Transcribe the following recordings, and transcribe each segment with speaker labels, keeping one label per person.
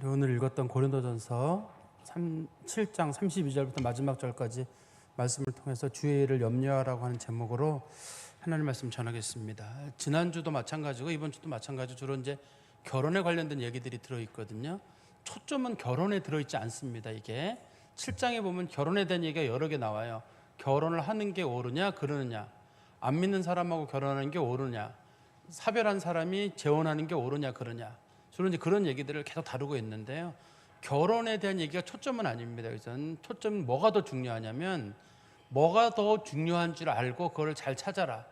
Speaker 1: 오늘 읽었던 고린도전서 7장 32절부터 마지막 절까지 말씀을 통해서 주의 일을 염려하라고 하는 제목으로 하나님 말씀 전하겠습니다. 지난주도 마찬가지고 이번 주도 마찬가지로 주로 이제 결혼에 관련된 얘기들이 들어있거든요. 초점은 결혼에 들어있지 않습니다. 이게 7장에 보면 결혼에 대한 얘기가 여러 개 나와요. 결혼을 하는 게 옳으냐 그러느냐, 안 믿는 사람하고 결혼하는 게 옳으냐, 사별한 사람이 재혼하는 게 옳으냐 그러냐, 주로 이제 그런 얘기들을 계속 다루고 있는데요. 결혼에 대한 얘기가 초점은 아닙니다. 그래서는 초점은 뭐가 더 중요하냐면 뭐가 더 중요한 줄 알고 그걸 잘 찾아라.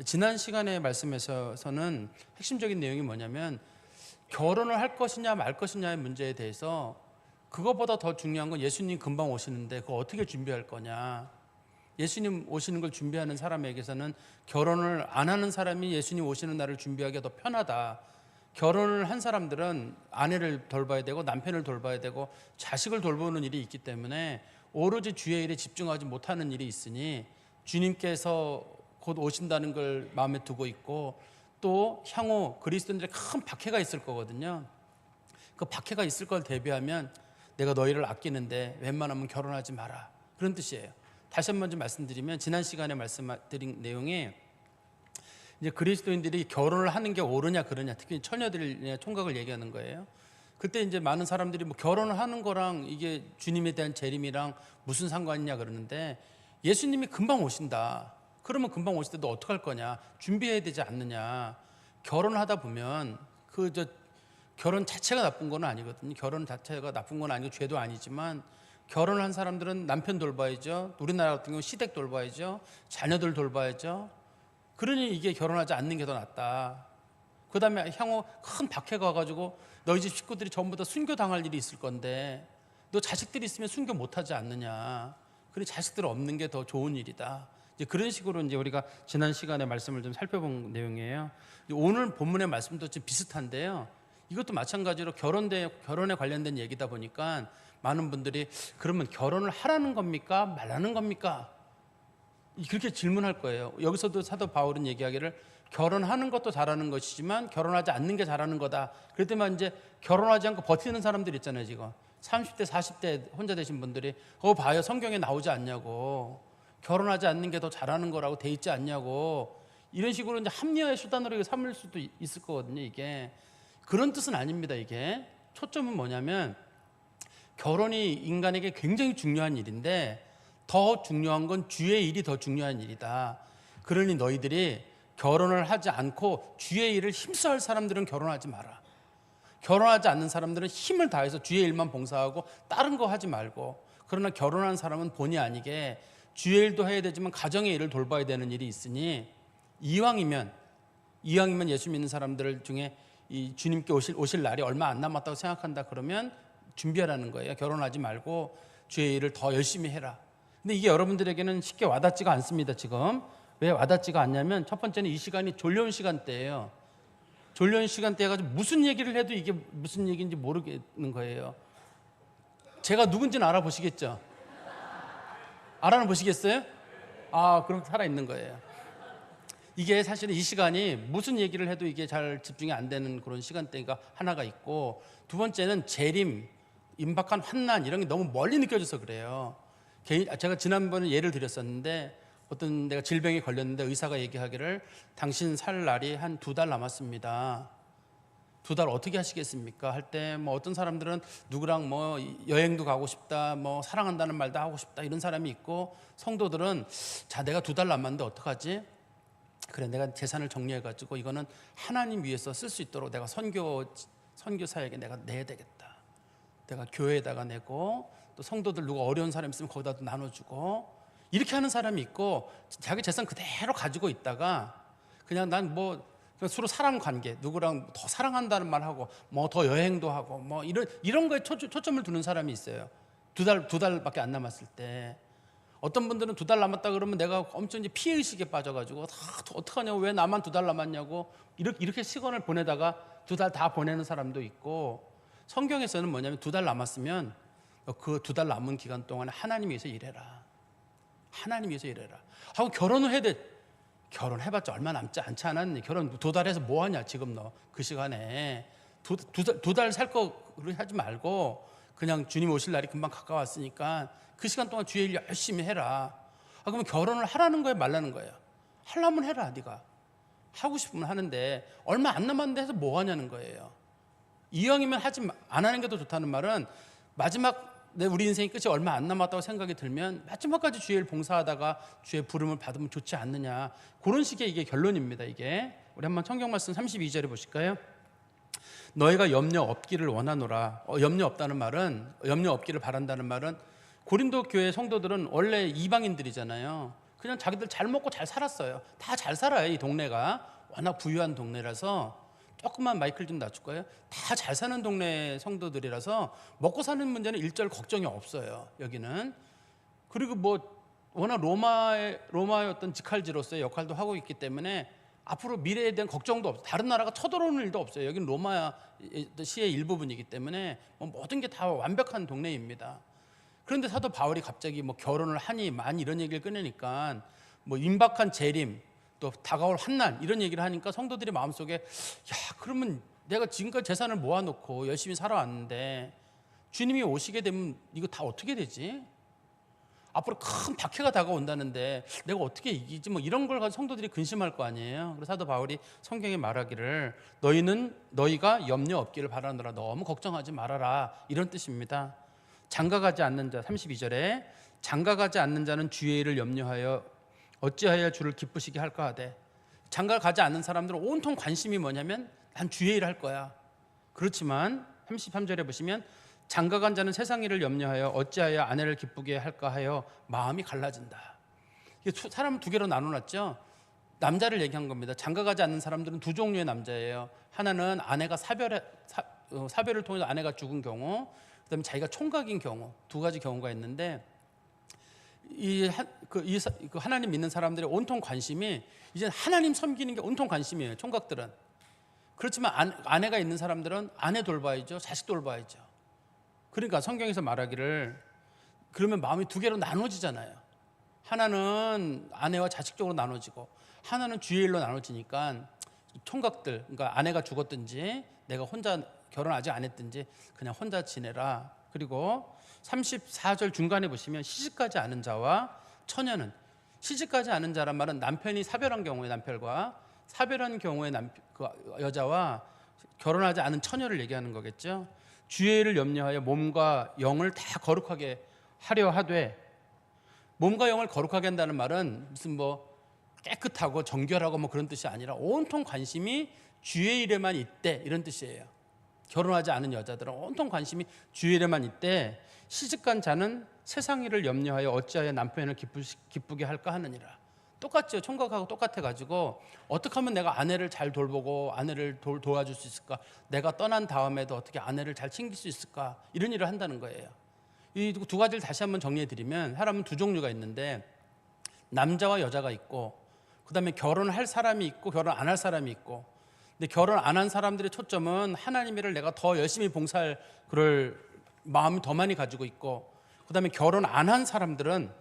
Speaker 1: 지난 시간에 말씀에서는 핵심적인 내용이 뭐냐면 결혼을 할 것이냐 말 것이냐의 문제에 대해서 그것보다 더 중요한 건 예수님 금방 오시는데 그거 어떻게 준비할 거냐. 예수님 오시는 걸 준비하는 사람에게서는 결혼을 안 하는 사람이 예수님 오시는 날을 준비하기가 더 편하다. 결혼을 한 사람들은 아내를 돌봐야 되고 남편을 돌봐야 되고 자식을 돌보는 일이 있기 때문에 오로지 주의 일에 집중하지 못하는 일이 있으니 주님께서 곧 오신다는 걸 마음에 두고 있고 또 향후 그리스도인들의 큰 박해가 있을 거거든요. 그 박해가 있을 걸 대비하면 내가 너희를 아끼는데 웬만하면 결혼하지 마라, 그런 뜻이에요. 다시 한번 좀 말씀드리면 지난 시간에 말씀드린 내용이 이제 그리스도인들이 결혼을 하는 게 옳으냐 그러냐, 특히 처녀들의 총각을 얘기하는 거예요. 그때 이제 많은 사람들이 뭐 결혼을 하는 거랑 이게 주님에 대한 재림이랑 무슨 상관이냐 그러는데 예수님이 금방 오신다. 그러면 금방 오실 때 너 어떡할 거냐? 준비해야 되지 않느냐? 결혼을 하다 보면 결혼 자체가 나쁜 건 아니거든요. 결혼 자체가 나쁜 건 아니고 죄도 아니지만 결혼을 한 사람들은 남편 돌봐야죠. 우리나라 같은 경우 시댁 돌봐야죠. 자녀들 돌봐야죠. 그러니 이게 결혼하지 않는 게 더 낫다. 그 다음에 향후 큰 박해가 와가지고 너희 집 식구들이 전부 다 순교당할 일이 있을 건데 너 자식들이 있으면 순교 못하지 않느냐. 그래 자식들 없는 게 더 좋은 일이다. 이제 그런 식으로 이제 우리가 지난 시간에 말씀을 좀 살펴본 내용이에요. 오늘 본문의 말씀도 좀 비슷한데요. 이것도 마찬가지로 결혼에 관련된 얘기다 보니까 많은 분들이 그러면 결혼을 하라는 겁니까? 말라는 겁니까? 그렇게 질문할 거예요. 여기서도 사도 바울은 얘기하기를 결혼하는 것도 잘하는 것이지만 결혼하지 않는 게 잘하는 거다. 그랬더니 이제 결혼하지 않고 버티는 사람들 있잖아요. 지금 30대 40대 혼자 되신 분들이 봐요, 성경에 나오지 않냐고, 결혼하지 않는 게 더 잘하는 거라고 돼 있지 않냐고, 이런 식으로 이제 합리화의 수단으로 삼을 수도 있을 거거든요. 이게 그런 뜻은 아닙니다. 이게 초점은 뭐냐면 결혼이 인간에게 굉장히 중요한 일인데 더 중요한 건 주의 일이 더 중요한 일이다. 그러니 너희들이 결혼을 하지 않고 주의 일을 힘써 할 사람들은 결혼하지 마라. 결혼하지 않는 사람들은 힘을 다해서 주의 일만 봉사하고 다른 거 하지 말고, 그러나 결혼한 사람은 본의 아니게 주의 일도 해야 되지만 가정의 일을 돌봐야 되는 일이 있으니 이왕이면 예수 믿는 사람들 중에 이 주님께 오실 날이 얼마 안 남았다고 생각한다 그러면 준비하라는 거예요. 결혼하지 말고 주의 일을 더 열심히 해라. 근데 이게 여러분들에게는 쉽게 와닿지가 않습니다. 지금 왜 와닿지가 않냐면 첫 번째는 이 시간이 졸려온 시간대예요. 졸려온 시간대 해가지고 무슨 얘기를 해도 이게 무슨 얘기인지 모르겠는 거예요. 제가 누군지는 알아보시겠죠? 알아보시겠어요? 그럼 살아있는 거예요. 이게 사실은 이 시간이 무슨 얘기를 해도 이게 잘 집중이 안 되는 그런 시간대가 하나가 있고, 두 번째는 재림, 임박한 환난 이런 게 너무 멀리 느껴져서 그래요. 제가 지난번에 예를 드렸었는데 어떤 내가 질병에 걸렸는데 의사가 얘기하기를 당신 살 날이 한 2달 남았습니다. 2달 어떻게 하시겠습니까? 할 때 뭐 어떤 사람들은 누구랑 뭐 여행도 가고 싶다, 뭐 사랑한다는 말도 하고 싶다, 이런 사람이 있고, 성도들은 자 내가 2달 남았는데 어떡하지? 그래 내가 재산을 정리해가지고 이거는 하나님 위해서 쓸 수 있도록 내가 선교사에게 내가 내야 되겠다. 내가 교회에다가 내고 또 성도들 누가 어려운 사람 있으면 거기다도 나눠주고, 이렇게 하는 사람이 있고, 자기 재산 그대로 가지고 있다가 그냥 난 뭐 서로 사람 관계, 누구랑 더 사랑한다는 말 하고 뭐 더 여행도 하고 뭐 이런 거에 초점을 두는 사람이 있어요. 두 달밖에 안 남았을 때. 어떤 분들은 2달 남았다 그러면 내가 엄청 이제 피해의식에 빠져가지고 어떡하냐고, 왜 나만 2달 남았냐고 이렇게 시간을 보내다가 2달 다 보내는 사람도 있고, 성경에서는 뭐냐면 2달 남았으면 그 2달 남은 기간 동안에 하나님 위해서 일해라. 하나님 위해서 일해라. 하고 결혼을 해야 돼. 결혼해봤자 얼마 남지 않지 않았니? 결혼 2달 해서 뭐하냐 지금 너 그 시간에. 두 달 살 거를 하지 말고 그냥 주님 오실 날이 금방 가까웠으니까 그 시간 동안 주의 일 열심히 해라. 그러면 결혼을 하라는 거예요, 말라는 거예요? 하려면 해라. 네가 하고 싶으면 하는데 얼마 안 남았는데 해서 뭐 하냐는 거예요. 이왕이면 안 하는 게 더 좋다는 말은 마지막 우리 인생이 끝이 얼마 안 남았다고 생각이 들면 마지막까지 주의 일 봉사하다가 주의 부름을 받으면 좋지 않느냐, 그런 식의 이게 결론입니다. 이게 우리 한번 성경 말씀 32절에 보실까요? 너희가 염려 없기를 원하노라. 염려 없다는 말은, 염려 없기를 바란다는 말은, 고린도 교회 성도들은 원래 이방인들이잖아요. 그냥 자기들 잘 먹고 잘 살았어요. 다 잘 살아요. 이 동네가 워낙 부유한 동네라서. 조금만 마이크를 좀 낮출까요? 다 잘 사는 동네 성도들이라서 먹고 사는 문제는 일절 걱정이 없어요, 여기는. 그리고 뭐 워낙 로마의 어떤 직할지로서의 역할도 하고 있기 때문에 앞으로 미래에 대한 걱정도 없어요. 다른 나라가 쳐들어오는 일도 없어요. 여기는 로마 시의 일부분이기 때문에 모든 게 다 완벽한 동네입니다. 그런데 사도 바울이 갑자기 뭐 결혼을 하니 많이 이런 얘기를 꺼내니까 뭐 임박한 재림, 또 다가올 환난, 이런 얘기를 하니까 성도들의 마음속에, 야, 그러면 내가 지금까지 재산을 모아놓고 열심히 살아왔는데 주님이 오시게 되면 이거 다 어떻게 되지? 앞으로 큰 박해가 다가온다는데 내가 어떻게 이기지? 뭐 이런 걸 가지고 성도들이 근심할 거 아니에요. 그래서 사도 바울이 성경에 말하기를 너희가 염려 없기를 바라노라. 너무 걱정하지 말아라, 이런 뜻입니다. 장가가지 않는 자, 32절에 장가가지 않는 자는 주의 일을 염려하여 어찌하여 주를 기쁘시게 할까 하되, 장가를 가지 않는 사람들은 온통 관심이 뭐냐면 난 주의 일을 할 거야. 그렇지만 33절에 보시면 장가간 자는 세상 일을 염려하여 어찌하여 아내를 기쁘게 할까 하여 마음이 갈라진다. 사람을 두 개로 나눠놨죠. 남자를 얘기한 겁니다. 장가가지 않는 사람들은 두 종류의 남자예요. 하나는 아내가 사별을 통해서 아내가 죽은 경우, 그다음에 자기가 총각인 경우, 두 가지 경우가 있는데, 하나님 믿는 사람들의 온통 관심이 이제 하나님 섬기는 게 온통 관심이에요, 총각들은. 그렇지만 아내가 있는 사람들은 아내 돌봐야죠, 자식 돌봐야죠. 그러니까 성경에서 말하기를, 그러면 마음이 두 개로 나눠지잖아요. 하나는 아내와 자식 쪽으로 나눠지고 하나는 주의 일로 나눠지니까 총각들, 그러니까 아내가 죽었든지 내가 혼자 결혼 아직 안 했든지 그냥 혼자 지내라. 그리고 34절 중간에 보시면 시집가지 않은 자와 처녀는, 시집가지 않은 자란 말은 남편이 사별한 경우에, 남편과 사별한 경우에 그 여자와 결혼하지 않은 처녀를 얘기하는 거겠죠. 주의 일을 염려하여 몸과 영을 다 거룩하게 하려 하되, 몸과 영을 거룩하게 한다는 말은 무슨 뭐 깨끗하고 정결하고 뭐 그런 뜻이 아니라 온통 관심이 주의 일에만 있대, 이런 뜻이에요. 결혼하지 않은 여자들은 온통 관심이 주의 일에만 있대. 시집간 자는 세상 일을 염려하여 어찌하여 남편을 기쁘게 할까 하느니라. 똑같죠. 총각하고 똑같아가지고 어떻게 하면 내가 아내를 잘 돌보고 아내를 도와줄 수 있을까, 내가 떠난 다음에도 어떻게 아내를 잘 챙길 수 있을까, 이런 일을 한다는 거예요. 이 두 가지를 다시 한번 정리해드리면, 사람은 두 종류가 있는데 남자와 여자가 있고, 그 다음에 결혼할 사람이 있고 결혼 안 할 사람이 있고, 근데 결혼 안 한 사람들의 초점은 하나님 일을 내가 더 열심히 봉사할 그럴 마음을 더 많이 가지고 있고, 그 다음에 결혼 안 한 사람들은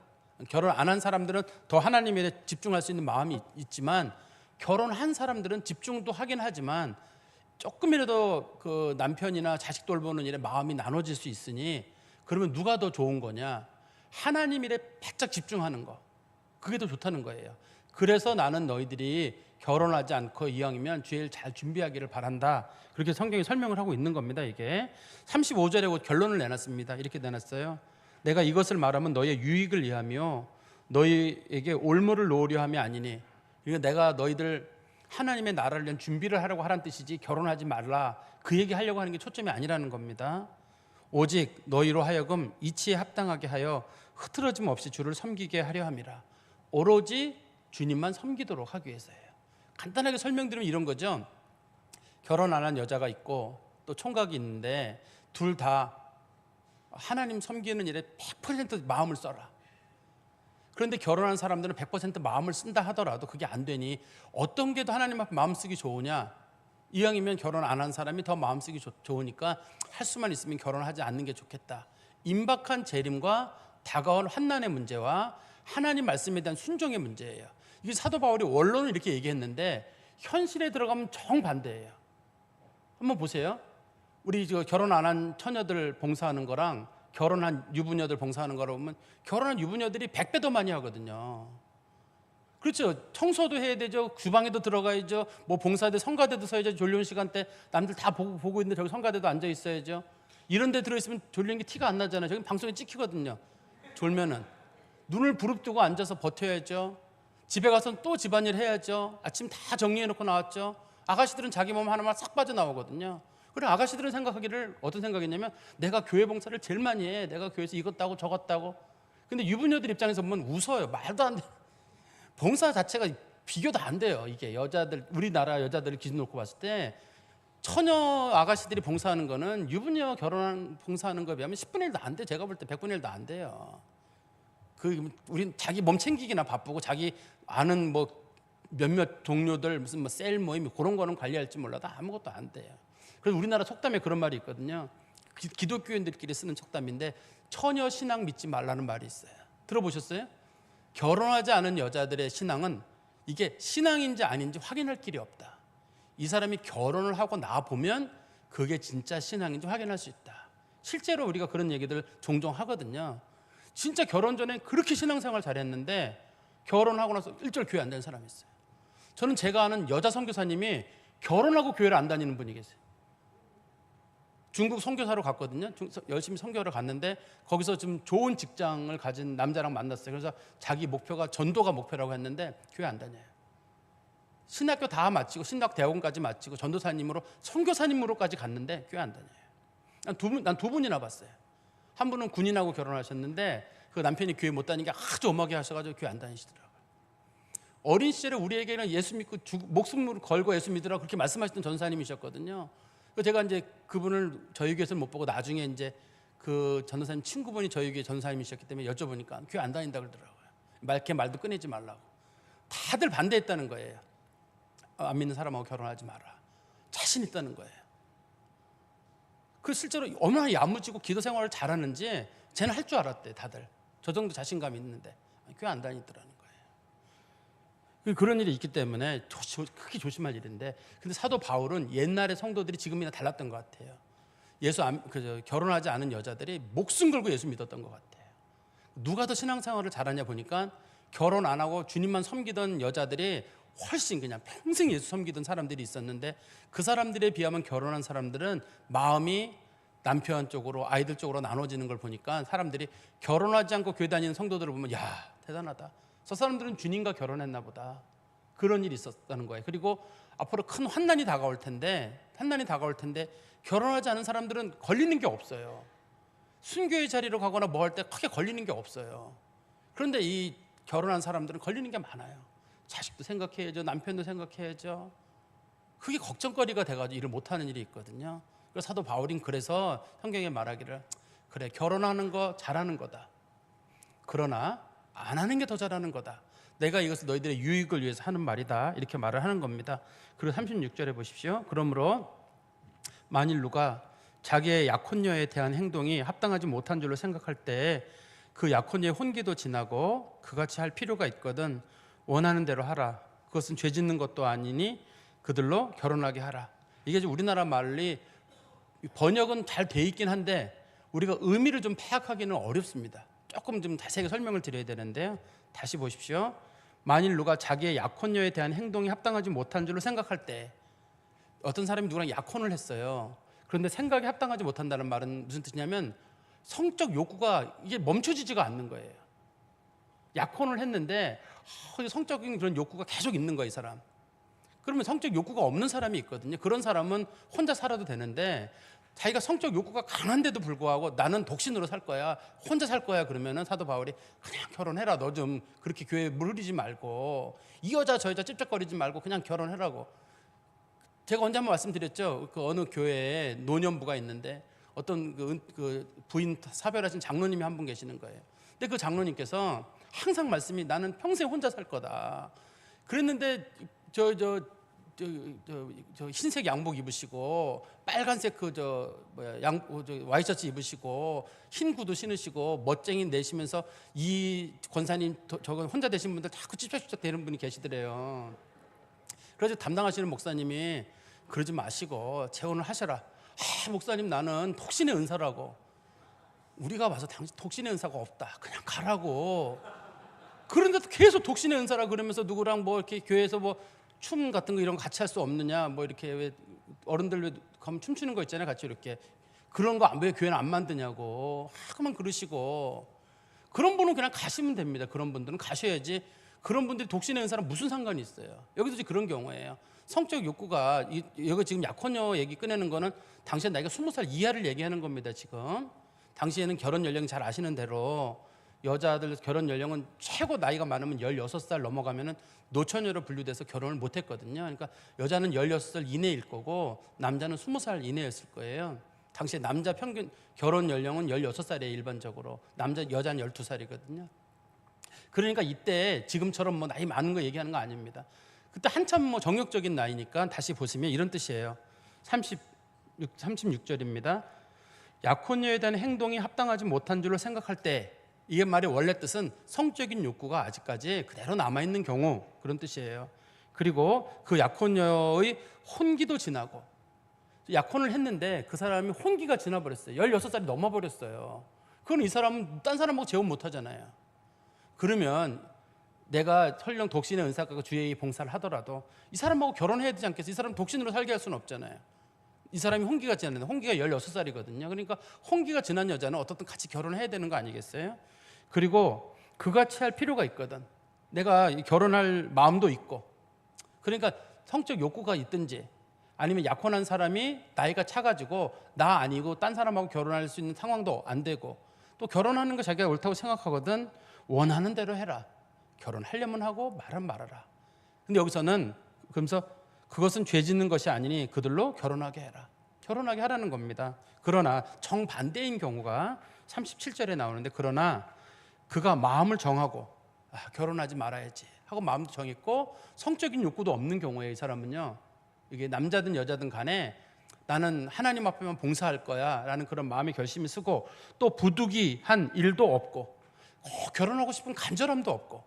Speaker 1: 더 하나님 일에 집중할 수 있는 마음이 있지만, 결혼한 사람들은 집중도 하긴 하지만 조금이라도 그 남편이나 자식 돌보는 일에 마음이 나눠질 수 있으니, 그러면 누가 더 좋은 거냐? 하나님 일에 바짝 집중하는 거, 그게 더 좋다는 거예요. 그래서 나는 너희들이 결혼하지 않고 이왕이면 주의 일 잘 준비하기를 바란다, 그렇게 성경이 설명을 하고 있는 겁니다. 이게 35절에 결론을 내놨습니다. 이렇게 내놨어요. 내가 이것을 말하면 너희의 유익을 위하며 너희에게 올무를 놓으려 함이 아니니, 그러니까 내가 너희들 하나님의 나라를 위한 준비를 하려고 하라는 뜻이지 결혼하지 말라, 그 얘기 하려고 하는 게 초점이 아니라는 겁니다. 오직 너희로 하여금 이치에 합당하게 하여 흐트러짐 없이 주를 섬기게 하려 함이라. 오로지 주님만 섬기도록 하기 위해서예요. 간단하게 설명드리면 이런 거죠. 결혼 안 한 여자가 있고 또 총각이 있는데, 둘 다 하나님 섬기는 일에 100% 마음을 써라. 그런데 결혼한 사람들은 100% 마음을 쓴다 하더라도 그게 안 되니 어떤 게 더 하나님 앞에 마음 쓰기 좋으냐? 이왕이면 결혼 안 한 사람이 더 마음 쓰기 좋으니까 할 수만 있으면 결혼하지 않는 게 좋겠다. 임박한 재림과 다가온 환난의 문제와 하나님 말씀에 대한 순종의 문제예요. 이게 사도 바울이 원론을 이렇게 얘기했는데 현실에 들어가면 정반대예요. 한번 보세요. 우리 결혼 안 한 처녀들 봉사하는 거랑 결혼한 유부녀들 봉사하는 거로 보면 결혼한 유부녀들이 100배 더 많이 하거든요. 그렇죠. 청소도 해야 되죠. 주방에도 들어가야죠. 뭐 봉사대 성가대도 서야죠. 졸려온 시간대 남들 다 보고 있는데 저기 성가대도 앉아 있어야죠. 이런 데 들어있으면 졸린 게 티가 안 나잖아요. 저기 방송에 찍히거든요. 졸면은 눈을 부릅뜨고 앉아서 버텨야죠. 집에 가서는 또 집안일 해야죠. 아침 다 정리해놓고 나왔죠. 아가씨들은 자기 몸 하나만 싹 빠져나오거든요. 그리고 아가씨들은 생각하기를 어떤 생각이냐면 내가 교회 봉사를 제일 많이 해. 내가 교회에서 이것 따고 저것 따고. 근데 유부녀들 입장에서 보면 웃어요. 말도 안 돼. 봉사 자체가 비교도 안 돼요. 이게 여자들, 우리나라 여자들을 기준 놓고 봤을 때 처녀 아가씨들이 봉사하는 거는 유부녀 결혼한 봉사하는 거에 비하면 10분의 1도 안 돼. 제가 볼 때 100분의 1도 안 돼요. 우린 자기 몸 챙기기나 바쁘고 자기 아는 뭐 몇몇 동료들 무슨 뭐 셀 모임 그런 거는 관리할지 몰라도 아무것도 안 돼요. 그래서 우리나라 속담에 그런 말이 있거든요. 기독교인들끼리 쓰는 속담인데 처녀 신앙 믿지 말라는 말이 있어요. 들어보셨어요? 결혼하지 않은 여자들의 신앙은 이게 신앙인지 아닌지 확인할 길이 없다. 이 사람이 결혼을 하고 나 보면 그게 진짜 신앙인지 확인할 수 있다. 실제로 우리가 그런 얘기들 종종 하거든요. 진짜 결혼 전에 그렇게 신앙생활 잘했는데 결혼하고 나서 일절 교회 안 다니는 사람이 있어요. 저는 제가 아는 여자 선교사님이 결혼하고 교회를 안 다니는 분이 계세요. 중국 선교사로 갔거든요. 열심히 선교를 갔는데 거기서 좀 좋은 직장을 가진 남자랑 만났어요. 그래서 자기 목표가 전도가 목표라고 했는데 교회 안 다녀요. 신학교 다 마치고 신학 대학원까지 마치고 전도사님으로 선교사님으로까지 갔는데 교회 안 다녀요. 난 두 분이나 봤어요. 한 분은 군인하고 결혼하셨는데 그 남편이 교회 못 다니게 아주 엄하게 하셔가지고 교회 안 다니시더라고요. 어린 시절에 우리에게는 예수 믿고 목숨을 걸고 예수 믿으라고 그렇게 말씀하시던 전사님이셨거든요. 제가 이제 그분을 저희 교회에서 못 보고 나중에 이제 그 전도사님 친구분이 저희 교회 전사님이셨기 때문에 여쭤보니까 교회 안 다닌다 그러더라고요. 걔 말도 꺼내지 말라고. 다들 반대했다는 거예요. 안 믿는 사람하고 결혼하지 마라. 자신 있다는 거예요. 그 실제로 얼마나 야무지고 기도 생활을 잘하는지 쟤는 할 줄 알았대. 다들 저 정도 자신감이 있는데 교회 안 다니더라는 거예요. 그런 일이 있기 때문에 크게 조심할 일인데, 근데 사도 바울은 옛날의 성도들이 지금이나 달랐던 것 같아요. 결혼하지 않은 여자들이 목숨 걸고 예수 믿었던 것 같아요. 누가 더 신앙생활을 잘하냐 보니까 결혼 안 하고 주님만 섬기던 여자들이 훨씬 그냥 평생 예수 섬기던 사람들이 있었는데, 그 사람들에 비하면 결혼한 사람들은 마음이 남편 쪽으로 아이들 쪽으로 나눠지는 걸 보니까 사람들이 결혼하지 않고 교회 다니는 성도들을 보면 야 대단하다, 저 사람들은 주님과 결혼했나 보다, 그런 일이 있었다는 거예요. 그리고 앞으로 큰 환난이 다가올 텐데 결혼하지 않은 사람들은 걸리는 게 없어요. 순교의 자리로 가거나 뭐 할 때 크게 걸리는 게 없어요. 그런데 이 결혼한 사람들은 걸리는 게 많아요. 자식도 생각해야죠. 남편도 생각해야죠. 그게 걱정거리가 돼가지고 일을 못하는 일이 있거든요. 그래서 사도 바울인 그래서 성경에 말하기를 그래 결혼하는 거 잘하는 거다. 그러나 안 하는 게 더 잘하는 거다. 내가 이것을 너희들의 유익을 위해서 하는 말이다. 이렇게 말을 하는 겁니다. 그리고 36절에 보십시오. 그러므로 만일 누가 자기의 약혼녀에 대한 행동이 합당하지 못한 줄로 생각할 때 그 약혼녀의 혼기도 지나고 그같이 할 필요가 있거든 원하는 대로 하라. 그것은 죄 짓는 것도 아니니 그들로 결혼하게 하라. 이게 우리나라 말이 번역은 잘 돼 있긴 한데 우리가 의미를 좀 파악하기는 어렵습니다. 조금 좀 자세하게 설명을 드려야 되는데요. 다시 보십시오. 만일 누가 자기의 약혼녀에 대한 행동이 합당하지 못한 줄로 생각할 때, 어떤 사람이 누구랑 약혼을 했어요. 그런데 생각이 합당하지 못한다는 말은 무슨 뜻이냐면 성적 욕구가 이게 멈춰지지가 않는 거예요. 약혼을 했는데 성적인 그런 욕구가 계속 있는 거예요, 이 사람. 그러면 성적 욕구가 없는 사람이 있거든요. 그런 사람은 혼자 살아도 되는데 자기가 성적 욕구가 강한데도 불구하고 나는 독신으로 살 거야, 혼자 살 거야 그러면은 사도 바울이 그냥 결혼해라. 너 좀 그렇게 교회에 물 흐리지 말고 이 여자 저 여자 찝쩍거리지 말고 그냥 결혼해라고. 제가 언제 한번 말씀드렸죠. 그 어느 교회에 노년부가 있는데 어떤 그 부인 사별하신 장로님이 한 분 계시는 거예요. 근데 그 장로님께서 항상 말씀이 나는 평생 혼자 살 거다. 그랬는데 저 흰색 양복 입으시고 빨간색 와이셔츠 입으시고 흰 구두 신으시고 멋쟁이 내시면서 이 권사님 저건 혼자 되신 분들 자꾸 찝쩍찝쩍 대는 분이 계시더래요. 그래서 담당하시는 목사님이 그러지 마시고 재혼을 하셔라. 목사님 나는 독신의 은사라고. 우리가 봐서 당신 독신의 은사가 없다. 그냥 가라고. 그런데도 계속 독신의 은사라 그러면서 누구랑 뭐 이렇게 교회에서 뭐 춤 같은 거 이런 거 같이 할 수 없느냐. 뭐 이렇게 왜 어른들 왜 가면 춤추는 거 있잖아요. 같이 이렇게. 그런 거 왜 교회는 안 만드냐고. 그만 그러시고. 그런 분은 그냥 가시면 됩니다. 그런 분들은 가셔야지. 그런 분들이 독신의 은사랑 무슨 상관이 있어요. 여기도 지금 그런 경우예요. 성적 욕구가 여기 지금 약혼녀 얘기 꺼내는 거는 당시에 나이가 20살 이하를 얘기하는 겁니다. 지금 당시에는 결혼 연령 잘 아시는 대로 여자들 결혼 연령은 최고 나이가 많으면 16살 넘어가면은 노처녀로 분류돼서 결혼을 못 했거든요. 그러니까 여자는 16살 이내일 거고 남자는 20살 이내였을 거예요. 당시에 남자 평균 결혼 연령은 16살이에요. 일반적으로. 여자는 12살이거든요. 그러니까 이때 지금처럼 뭐 나이 많은 거 얘기하는 거 아닙니다. 그때 한참 뭐 정욕적인 나이니까 다시 보시면 이런 뜻이에요. 36절입니다. 약혼녀에 대한 행동이 합당하지 못한 줄로 생각할 때, 이게 말의 원래 뜻은 성적인 욕구가 아직까지 그대로 남아있는 경우, 그런 뜻이에요. 그리고 그 약혼녀의 혼기도 지나고, 약혼을 했는데 그 사람이 혼기가 지나버렸어요. 16살이 넘어버렸어요. 그건 이 사람은 딴 사람하고 재혼 못하잖아요. 그러면 내가 설령 독신의 은사가 주의 봉사를 하더라도 이 사람하고 결혼해야 되지 않겠어요? 이 사람 독신으로 살게 할 수는 없잖아요. 이 사람이 혼기가 지났는데, 혼기가 16살이거든요. 그러니까 혼기가 지난 여자는 어떻든 같이 결혼을 해야 되는 거 아니겠어요? 그리고 그같이 할 필요가 있거든. 내가 결혼할 마음도 있고. 그러니까 성적 욕구가 있든지, 아니면 약혼한 사람이 나이가 차가지고 나 아니고 딴 사람하고 결혼할 수 있는 상황도 안 되고, 또 결혼하는 거 자기가 옳다고 생각하거든. 원하는 대로 해라. 결혼하려면 하고 말은 말아라. 근데 여기서는 그러면서 그것은 죄 짓는 것이 아니니 그들로 결혼하게 해라. 결혼하게 하라는 겁니다. 그러나 정반대인 경우가 37절에 나오는데, 그러나 그가 마음을 정하고 결혼하지 말아야지 하고 마음도 정했고 성적인 욕구도 없는 경우에, 이 사람은요, 이게 남자든 여자든 간에 나는 하나님 앞에만 봉사할 거야 라는 그런 마음의 결심이 쓰고, 또 부득이한 일도 없고 결혼하고 싶은 간절함도 없고,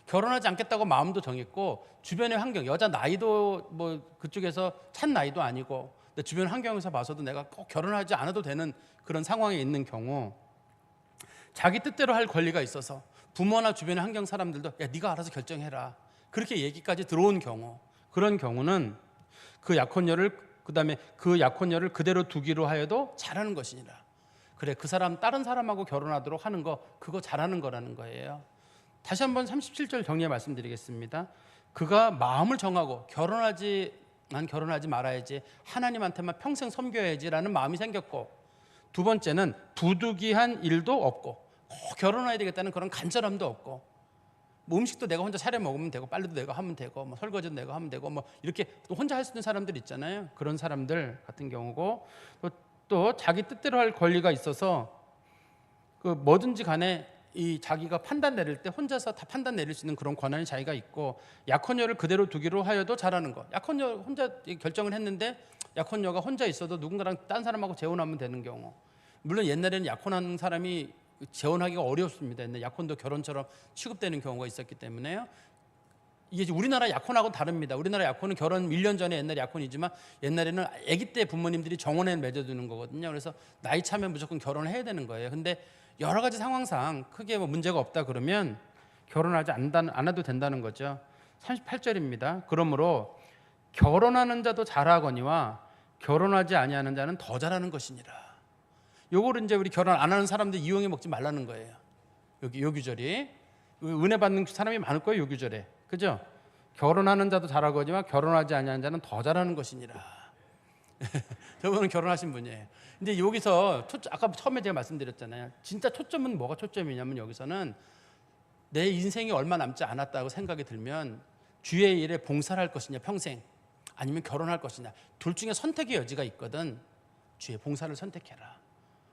Speaker 1: 결혼하지 않겠다고 마음도 정했고, 주변의 환경, 여자 나이도 뭐 그쪽에서 찬 나이도 아니고, 근데 주변 환경에서 봐서도 내가 꼭 결혼하지 않아도 되는 그런 상황에 있는 경우, 자기 뜻대로 할 권리가 있어서 부모나 주변의 환경 사람들도 야 네가 알아서 결정해라 그렇게 얘기까지 들어온 경우, 그런 경우는 그 약혼녀를 그대로 두기로 하여도 잘하는 것이니라. 그래, 그 사람 다른 사람하고 결혼하도록 하는 거, 그거 잘하는 거라는 거예요. 다시 한번 37절 정리해 말씀드리겠습니다. 그가 마음을 정하고 난 결혼하지 말아야지, 하나님한테만 평생 섬겨야지라는 마음이 생겼고, 두 번째는 부득이한 일도 없고 결혼해야 되겠다는 그런 간절함도 없고, 뭐 음식도 내가 혼자 차려 먹으면 되고, 빨래도 내가 하면 되고, 뭐 설거지도 내가 하면 되고, 뭐 이렇게 또 혼자 할 수 있는 사람들 있잖아요. 그런 사람들 같은 경우고, 또 자기 뜻대로 할 권리가 있어서 그 뭐든지 간에 이 자기가 판단 내릴 때 혼자서 다 판단 내릴 수 있는 그런 권한이 자기가 있고, 약혼녀를 그대로 두기로 하여도 잘하는 거. 약혼녀 혼자 결정을 했는데 약혼녀가 혼자 있어도 누군가랑 딴 사람하고 재혼하면 되는 경우. 물론 옛날에는 약혼한 사람이 재혼하기가 어려웠습니다. 옛날 약혼도 결혼처럼 취급되는 경우가 있었기 때문에요. 이게 우리나라 약혼하고는 다릅니다. 우리나라 약혼은 결혼 1년 전에 옛날 약혼이지만, 옛날에는 아기 때 부모님들이 정원에 맺어두는 거거든요. 그래서 나이 차면 무조건 결혼을 해야 되는 거예요. 근데 여러 가지 상황상 크게 뭐 문제가 없다 그러면 결혼하지 않아도 된다는 거죠. 38절입니다. 그러므로 결혼하는 자도 잘하거니와 결혼하지 아니하는 자는 더 잘하는 것이니라. 요거를 이제 우리 결혼 안 하는 사람들 이용해 먹지 말라는 거예요. 여기 요 규절이 은혜 받는 사람이 많을 거예요. 요 규절에. 그죠? 결혼하는 자도 잘하거니와 결혼하지 아니하는 자는 더 잘하는 것이니라. 저분은 결혼하신 분이에요. 근데 여기서 아까 처음에 제가 말씀드렸잖아요. 진짜 초점은 뭐가 초점이냐면, 여기서는 내 인생이 얼마 남지 않았다고 생각이 들면 주의 일에 봉사를 할 것이냐 평생, 아니면 결혼할 것이냐, 둘 중에 선택의 여지가 있거든. 주의 봉사를 선택해라.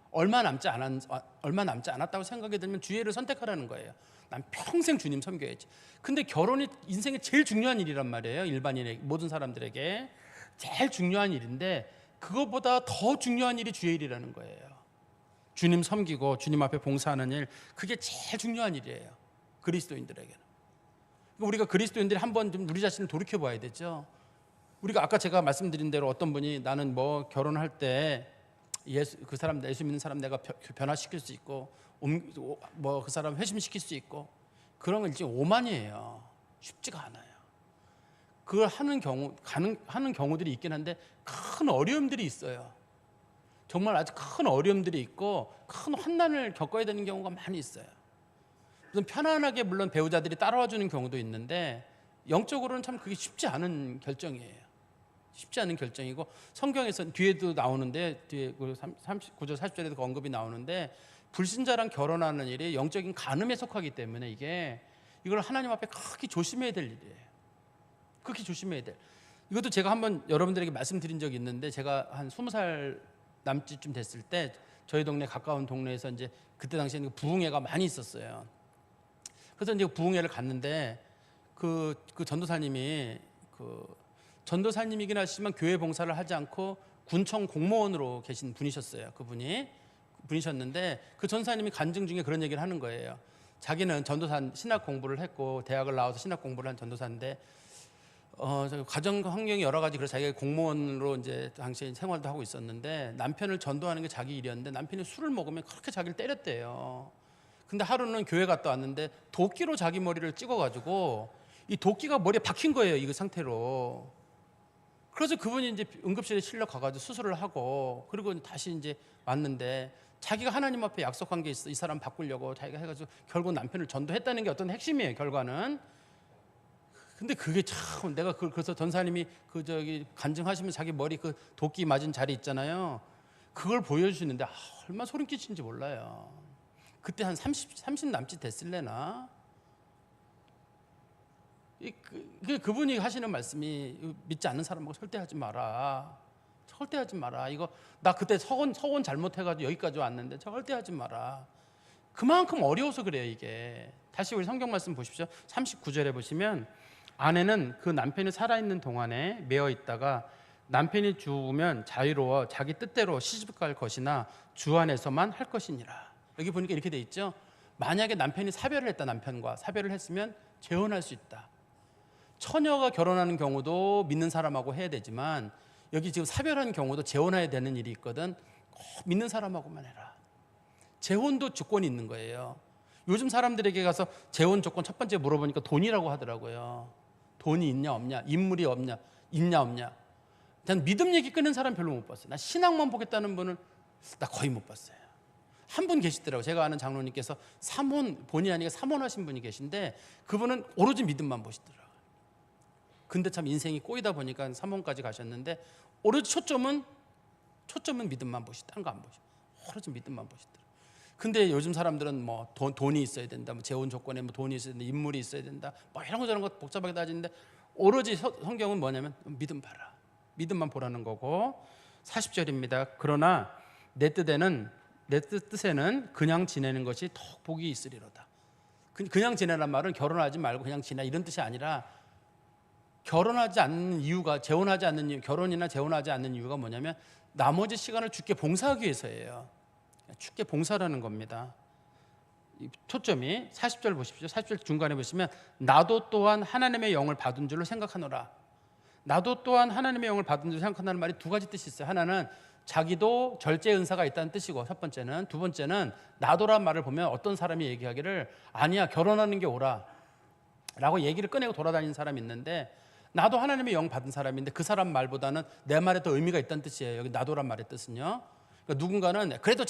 Speaker 1: 얼마 남지 않았다고 생각이 들면 주의 일을 선택하라는 거예요. 난 평생 주님 섬겨야지. 근데 결혼이 인생의 제일 중요한 일이란 말이에요. 일반인의 모든 사람들에게 제일 중요한 일인데, 그것보다 더 중요한 일이 주의 일이라는 거예요. 주님 섬기고 주님 앞에 봉사하는 일, 그게 제일 중요한 일이에요. 그리스도인들에게는. 우리가 그리스도인들이 한번 좀 우리 자신을 돌이켜 봐야 되죠. 우리가 아까 제가 말씀드린 대로 어떤 분이 나는 뭐 결혼할 때 그 사람 예수 믿는 사람 내가 변화시킬 수 있고 뭐 그 사람 회심시킬 수 있고 그런 건 일종의 오만이에요. 쉽지가 않아요. 그걸 하는 경우들이 있긴 한데 큰 어려움들이 있어요. 정말 아주 큰 어려움들이 있고 큰 환난을 겪어야 되는 경우가 많이 있어요. 무슨 편안하게 물론 배우자들이 따라와 주는 경우도 있는데 영적으로는 참 그게 쉽지 않은 결정이에요. 쉽지 않은 결정이고 성경에서 뒤에도 나오는데 뒤에 39절 40절에도 그 언급이 나오는데 불신자랑 결혼하는 일이 영적인 간음에 속하기 때문에 이걸 하나님 앞에 크게 조심해야 될 일이에요. 그렇게 조심해야 돼. 이것도 제가 한번 여러분들에게 말씀드린 적이 있는데 제가 한 20살 남짓쯤 됐을 때 저희 동네 가까운 동네에서 이제 그때 당시에는 부흥회가 많이 있었어요. 그래서 이제 부흥회를 갔는데 그 전도사님이 전도사님이긴 하시지만 교회 봉사를 하지 않고 군청 공무원으로 계신 분이셨어요. 분이셨는데 그 전도사님이 간증 중에 그런 얘기를 하는 거예요. 자기는 전도사 신학 공부를 했고 대학을 나와서 신학 공부를 한 전도사인데 가정 환경이 여러 가지 그래서 자기가 공무원으로 이제 당시에 생활도 하고 있었는데 남편을 전도하는 게 자기 일이었는데 남편이 술을 먹으면 그렇게 자기를 때렸대요. 근데 하루는 교회 갔다 왔는데 도끼로 자기 머리를 찍어가지고 이 도끼가 머리에 박힌 거예요. 이 상태로. 그래서 그분이 이제 응급실에 실려 가가지고 수술을 하고 그리고 다시 이제 왔는데 자기가 하나님 앞에 약속한 게 있어. 이 사람 바꾸려고 자기가 해가지고 결국 남편을 전도했다는 게 어떤 핵심이에요. 결과는. 근데 그게 참 내가 그래서 전사님이 간증하시면 자기 머리 그 도끼 맞은 자리 있잖아요. 그걸 보여주시는데 얼마나 소름 끼치는지 몰라요. 그때 한 30 남짓 됐을래나. 그분이 하시는 말씀이 믿지 않는 사람하고 절대하지 마라. 절대하지 마라. 이거 나 그때 서원 잘못해가지고 여기까지 왔는데 절대하지 마라. 그만큼 어려워서 그래요 이게. 다시 우리 성경 말씀 보십시오. 39절에 보시면 아내는 그 남편이 살아있는 동안에 매어 있다가 남편이 죽으면 자유로워 자기 뜻대로 시집갈 것이나 주 안에서만 할 것이니라. 여기 보니까 이렇게 돼 있죠. 만약에 남편이 사별을 했다. 남편과 사별을 했으면 재혼할 수 있다. 처녀가 결혼하는 경우도 믿는 사람하고 해야 되지만 여기 지금 사별한 경우도 재혼해야 되는 일이 있거든. 꼭 믿는 사람하고만 해라. 재혼도 조건이 있는 거예요. 요즘 사람들에게 가서 재혼 조건 첫 번째 물어보니까 돈이라고 하더라고요. 돈이 있냐 없냐, 인물이 없냐, 있냐 없냐. 난 믿음 얘기 끊는 사람 별로 못 봤어요. 나 신앙만 보겠다는 분은 나 거의 못 봤어요. 한 분 계시더라고요. 제가 아는 장로님께서 본의 아니게 삼원하신 분이 계신데 그분은 오로지 믿음만 보시더라고요. 근데 참 인생이 꼬이다 보니까 삼원까지 가셨는데 오로지 초점은 믿음만 보시, 딴 거 안 보시. 오로지 믿음만 보시더라고요. 근데 요즘 사람들은 뭐 돈이 있어야 된다, 뭐 재혼 조건에 뭐 돈이 있어야 된다, 인물이 있어야 된다, 뭐 이런 거 저런 거 복잡하게 따지는데 오로지 성경은 뭐냐면 믿음 봐라, 믿음만 보라는 거고. 40절입니다. 그러나 내 뜻에는 그냥 지내는 것이 더 복이 있으리로다. 그냥 지내란 말은 결혼하지 말고 그냥 지내 이런 뜻이 아니라 결혼하지 않는 이유가 재혼하지 않는 이유, 결혼이나 재혼하지 않는 이유가 뭐냐면 나머지 시간을 주께 봉사하기 위해서예요. 주께 봉사라는 겁니다. 초점이 40절 보십시오. 40절 중간에 보시면 나도 또한 하나님의 영을 받은 줄로 생각하노라. 나도 또한 하나님의 영을 받은 줄로 생각한다는 말이 두 가지 뜻이 있어요. 하나는 자기도 절제 은사가 있다는 뜻이고 첫 번째는, 두 번째는 나도란 말을 보면 어떤 사람이 얘기하기를 아니야 결혼하는 게 옳아 라고 얘기를 꺼내고 돌아다니는 사람이 있는데 나도 하나님의 영 받은 사람인데 그 사람 말보다는 내 말에 더 의미가 있다는 뜻이에요. 여기 나도란 말의 뜻은요. 그러니까 누군가는 그래도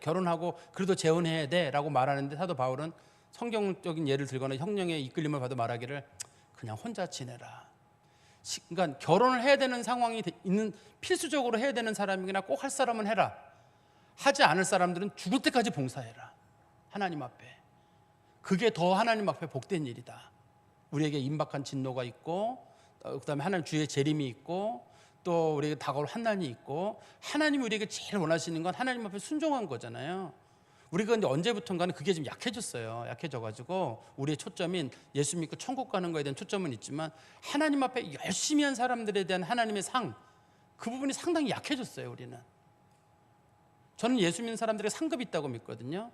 Speaker 1: 결혼하고 그래도 재혼해야 돼라고 말하는데 사도 바울은 성경적인 예를 들거나 성령의 이끌림을 받아 말하기를 그냥 혼자 지내라. 그러니까 결혼을 해야 되는 상황이 있는 필수적으로 해야 되는 사람이나 꼭 할 사람은 해라. 하지 않을 사람들은 죽을 때까지 봉사해라. 하나님 앞에. 그게 더 하나님 앞에 복된 일이다. 우리에게 임박한 진노가 있고 그다음에 하나님 주의 재림이 있고 또 우리에게 다가올 환난이 있고 하나님이 우리에게 제일 원하시는 건 하나님 앞에 순종한 거잖아요. 우리가 근데 언제부턴가는 그게 좀 약해졌어요. 약해져가지고 우리의 초점인 예수 믿고 천국 가는 거에 대한 초점은 있지만 하나님 앞에 열심히 한 사람들에 대한 하나님의 상, 그 부분이 상당히 약해졌어요. 우리는. 저는 예수 믿는 사람들에게 상급이 있다고 믿거든요.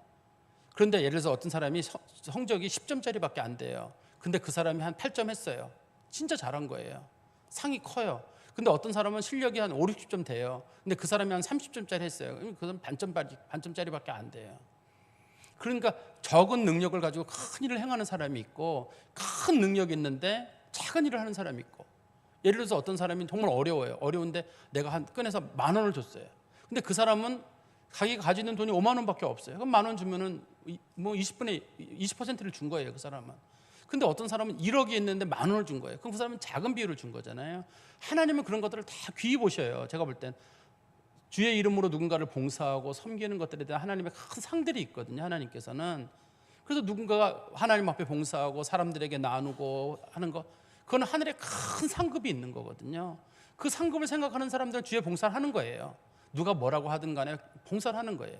Speaker 1: 그런데 예를 들어서 어떤 사람이 성적이 10점짜리밖에 안 돼요. 근데 그 사람이 한 8점 했어요. 진짜 잘한 거예요. 상이 커요. 근데 어떤 사람은 실력이 한 5, 60점 돼요. 근데 그 사람이 한 30점짜리 했어요. 그럼 그 사람 반점짜리밖에 안 돼요. 그러니까 적은 능력을 가지고 큰 일을 행하는 사람이 있고, 큰 능력이 있는데 작은 일을 하는 사람이 있고. 예를 들어서 어떤 사람이 정말 어려워요. 어려운데 내가 꺼내서 10,000원을 줬어요. 근데 그 사람은 자기가 가지고 있는 돈이 5만 원밖에 없어요. 그럼 10,000원 주면은 뭐 20%를 준 거예요, 그 사람은. 근데 어떤 사람은 1억이 있는데 10,000원을 준 거예요. 그럼 그 사람은 작은 비율을 준 거잖아요. 하나님은 그런 것들을 다 귀히 보셔요. 제가 볼 땐 주의 이름으로 누군가를 봉사하고 섬기는 것들에 대한 하나님의 큰 상들이 있거든요, 하나님께서는. 그래서 누군가가 하나님 앞에 봉사하고 사람들에게 나누고 하는 거, 그건 하늘에 큰 상급이 있는 거거든요. 그 상급을 생각하는 사람들은 주의 봉사를 하는 거예요. 누가 뭐라고 하든 간에 봉사를 하는 거예요.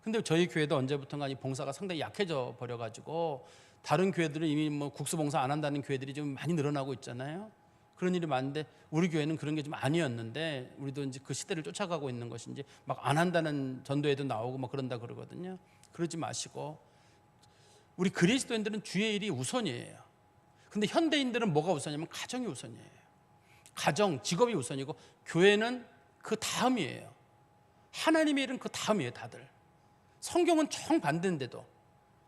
Speaker 1: 근데 저희 교회도 언제부턴가 이 봉사가 상당히 약해져 버려가지고, 다른 교회들은 이미 뭐 국수 봉사 안 한다는 교회들이 좀 많이 늘어나고 있잖아요. 그런 일이 많은데 우리 교회는 그런 게 좀 아니었는데, 우리도 이제 그 시대를 쫓아가고 있는 것인지 막 안 한다는 전도에도 나오고 막 그런다 그러거든요. 그러지 마시고, 우리 그리스도인들은 주의 일이 우선이에요. 근데 현대인들은 뭐가 우선이냐면 가정이 우선이에요. 가정, 직업이 우선이고, 교회는 그 다음이에요. 하나님의 일은 그 다음이에요, 다들. 성경은 정반대인데도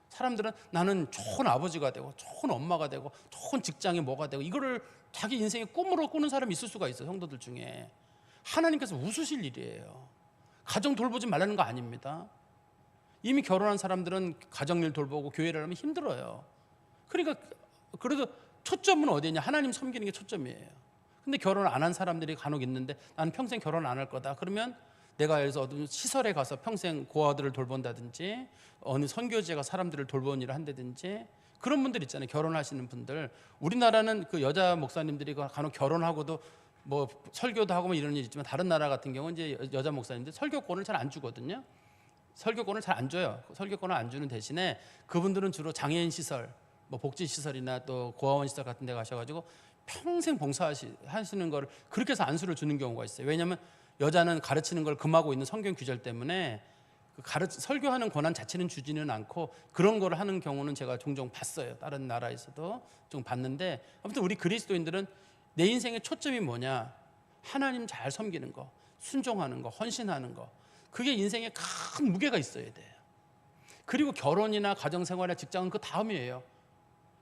Speaker 1: 사람들은 나는 좋은 아버지가 되고 좋은 엄마가 되고 좋은 직장에 뭐가 되고, 이거를 자기 인생의 꿈으로 꾸는 사람이 있을 수가 있어요, 성도들 중에. 하나님께서 웃으실 일이에요. 가정 돌보지 말라는 거 아닙니다. 이미 결혼한 사람들은 가정일 돌보고 교회를 하면 힘들어요. 그러니까 그래도 초점은 어디냐? 하나님 섬기는 게 초점이에요. 근데 결혼을 안 한 사람들이 간혹 있는데, 나는 평생 결혼 안 할 거다. 그러면 내가 그래서 어떤 시설에 가서 평생 고아들을 돌본다든지, 어느 선교지가 사람들을 돌보는 일을 한다든지, 그런 분들 있잖아요, 결혼하시는 분들. 우리나라는 그 여자 목사님들이 간혹 결혼하고도 뭐 설교도 하고 뭐 이런 일이 있지만, 다른 나라 같은 경우는 이제 여자 목사님들 설교권을 잘 안 주거든요. 설교권을 잘 안 줘요. 설교권을 안 주는 대신에 그분들은 주로 장애인 시설, 뭐 복지 시설이나 또 고아원 시설 같은 데 가셔가지고 평생 봉사하시는 걸 그렇게 해서 안수를 주는 경우가 있어요. 왜냐하면 여자는 가르치는 걸 금하고 있는 성경 규절 때문에 설교하는 권한 자체는 주지는 않고, 그런 걸 하는 경우는 제가 종종 봤어요. 다른 나라에서도 좀 봤는데, 아무튼 우리 그리스도인들은 내 인생의 초점이 뭐냐? 하나님 잘 섬기는 거, 순종하는 거, 헌신하는 거. 그게 인생에 큰 무게가 있어야 돼요. 그리고 결혼이나 가정생활이나 직장은 그 다음이에요.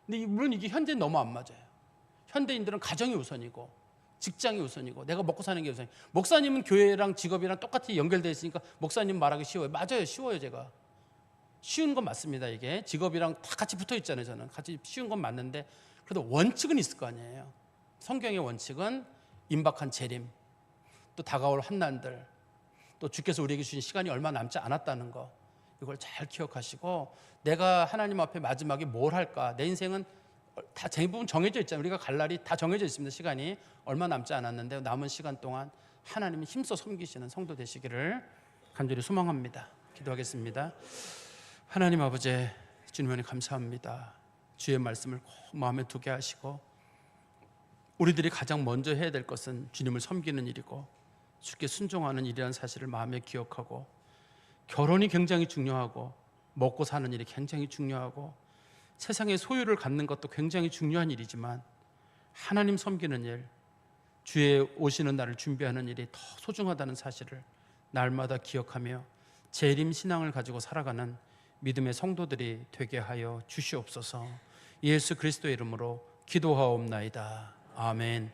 Speaker 1: 근데 물론 이게 현대는 너무 안 맞아요. 현대인들은 가정이 우선이고 직장이 우선이고 내가 먹고 사는 게 우선이고. 목사님은 교회랑 직업이랑 똑같이 연결되어 있으니까 목사님 말하기 쉬워요. 맞아요, 쉬워요. 제가 쉬운 건 맞습니다. 이게 직업이랑 다 같이 붙어 있잖아요. 저는 같이 쉬운 건 맞는데, 그래도 원칙은 있을 거 아니에요. 성경의 원칙은 임박한 재림, 또 다가올 환난들, 또 주께서 우리에게 주신 시간이 얼마 남지 않았다는 거, 이걸 잘 기억하시고, 내가 하나님 앞에 마지막에 뭘 할까? 내 인생은 다 대부분 정해져 있잖아요. 우리가 갈 날이 다 정해져 있습니다. 시간이 얼마 남지 않았는데, 남은 시간 동안 하나님이 힘써 섬기시는 성도 되시기를 간절히 소망합니다. 기도하겠습니다. 하나님 아버지, 주님 은혜 감사합니다. 주의 말씀을 꼭 마음에 두게 하시고, 우리들이 가장 먼저 해야 될 것은 주님을 섬기는 일이고 주께 순종하는 일이라는 사실을 마음에 기억하고, 결혼이 굉장히 중요하고 먹고 사는 일이 굉장히 중요하고 세상의 소유를 갖는 것도 굉장히 중요한 일이지만, 하나님 섬기는 일, 주의 오시는 날을 준비하는 일이 더 소중하다는 사실을 날마다 기억하며 재림 신앙을 가지고 살아가는 믿음의 성도들이 되게 하여 주시옵소서. 예수 그리스도의 이름으로 기도하옵나이다. 아멘.